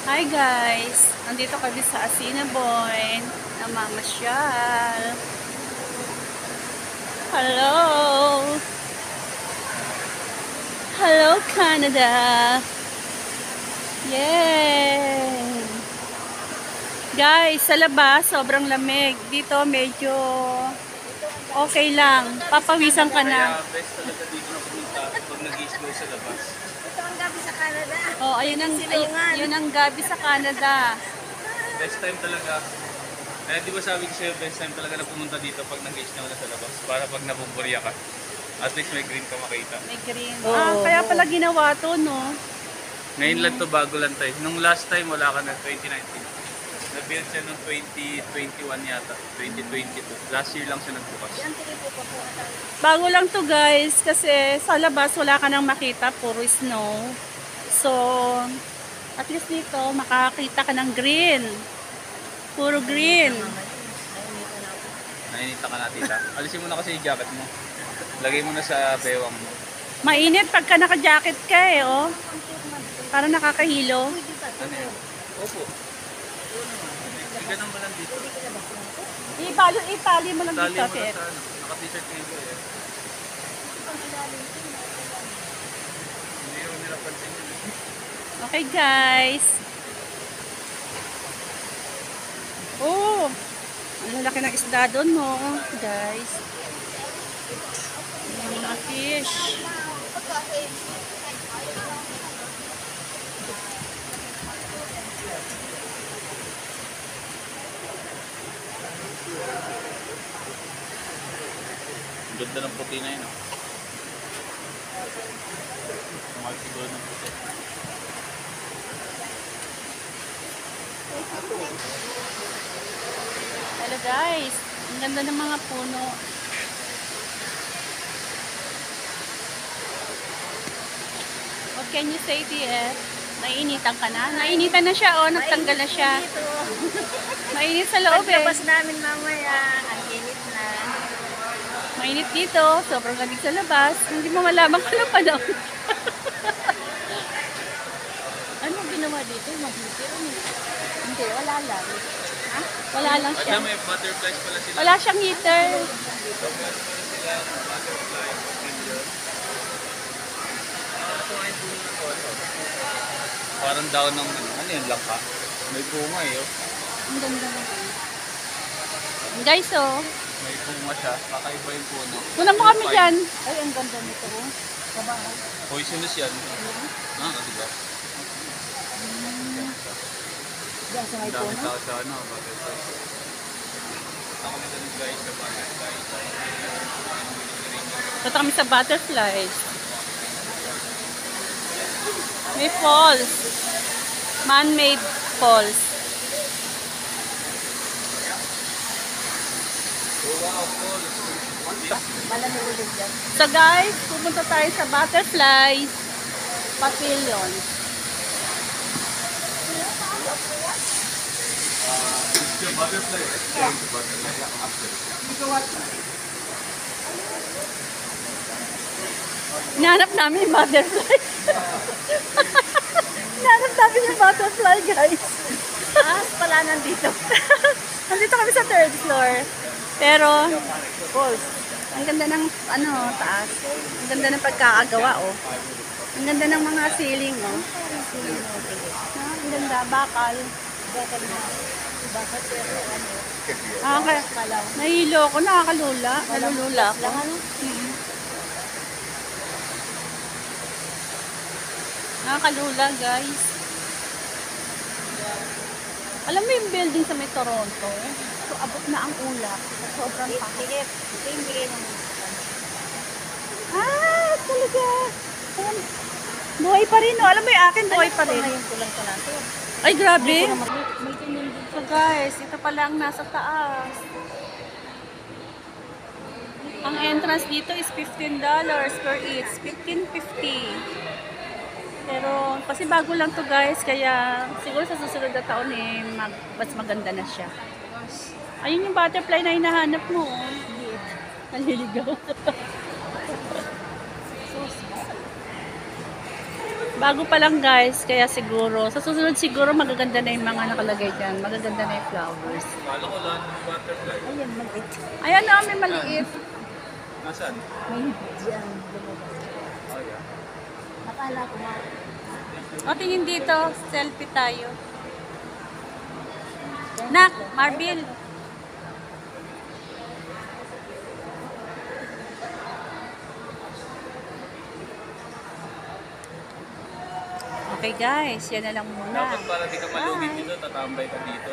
Hi guys! Nandito kami sa Assiniboine. Namamasyal. Hello! Hello Canada! Yay! Guys, sa labas sobrang lamig. Dito medyo okay lang. Papawisan ka na. Kaya best talaga dito na pumunta pag nag-i-snow sa labas. Ito ang gabi sa Canada. Oh, yun ang gabi sa Canada. Best time talaga. Kaya di ba sabi ko sa'yo, best time talaga na pumunta dito pag nag-i-snow na sa labas. Para pag nabuburya ka, at least may green ka makita. May green. Kaya pala ginawa to, no? Ngayon lang to, bago lang tayo. Nung last time, wala ka na, 2019. Na-build siya noong 2021 yata, 2022. Last year lang siya nagbukas. Yan, tingin po po. Bago lang to guys, kasi sa labas wala ka nang makita, puro snow. So, at least dito, makakita ka ng green. Puro green. Nainita ka na, tita. Alisin mo na kasi yung jacket mo. Lagay mo na sa bewang mo. Mainit pagka naka-jacket ka eh, oh. Para nakakahilo. Ano yan? Opo. Hindi ka naman lang dito. Itali mo lang Tali dito, mo na Fer. sa ano. Naka-t-shirt kayo eh. Hindi yung nilapansin yun. Okay guys. Oh, ang lalaki ng isda doon mo, guys. Yung mga fish. Ang ganda ng puti na yun. Oh. Mahal siguro ng puti. Hello guys, ang ganda ng mga puno. What can you say, dear? Naiinitan ka na? Nainitan na siya, oh. Nagtanggal na siya. Mainit sa loob, eh. Paglabas namin mamaya, ang init na. Mainit dito. Sobrang lamig sa labas. Hindi mo malaman kung ano panahon. Ano ginawa dito? Mag-heater? Hindi, wala lang. Ha? Wala lang siya. Alam, may butterflies pala sila. Wala siyang heater. Meron pala sila butterflies. Kumain po ng ano. Parang daw ng ano yun, langka. May bunga eh. Oh. Ang ganda naman. Guys, oh. May bunga siya. Kakaiba yung puno. Kunan mo kami dyan. Ay, ang ganda nito. Kabahan. Poisonous yan. Ah, diba? Diyan sa may Ang dami puno. tao sa ano, butterflies. Ako na ganun guys sa butterflies. Punta kami sa butterflies. May falls. Man-made falls. Malamig ulit dyan. So guys, pupunta tayo sa butterflies pavilion. Hinanap namin yung butterfly. Hinanap namin yung butterfly, guys. Taas pala nandito. Nandito kami sa third floor. Pero, falls. Ang ganda ng, ano, taas. Ang ganda ng pagkakagawa, oh. Ang ganda ng mga ceiling, oh. Ang ganda, bakal. Bakit pero ano? Nahilo ko, nakakalula. Nalulula ako. Lang ano? Nakakalula, guys. Alam mo yung building sa may Toronto? So, abot na ang ulap. Sobrang pakit. Tingit. Ito yung bigay ng Ah, talaga. Ayan. Buhay pa rin, no? Alam mo yung akin, buhay pa rin. Ngayon ko lang pala ito. Ay, grabe. May ganyan din. So, guys, ito pala ang nasa taas. Ang entrance dito is $15 per each. $15.50. Pero, kasi bago lang to guys, kaya siguro sa susunod na taon eh, mas maganda na siya. Ayun yung butterfly na hinahanap mo. Oh. Naliligaw. So small. Bago pa lang guys, kaya siguro, sa susunod siguro magaganda na yung mga nakalagay dyan. Magaganda na yung flowers. Kala ko lang ng butterfly. Ayan, maliit. Ayan na, may maliit. Nasaan? May diyan. lumabas. Oh, yeah. Akala ko nga. O, tingin dito. Selfie tayo. Nak, Marbil. Okay guys, yan na lang muna. Dapat para di ka malugit dito, tatambay ka dito.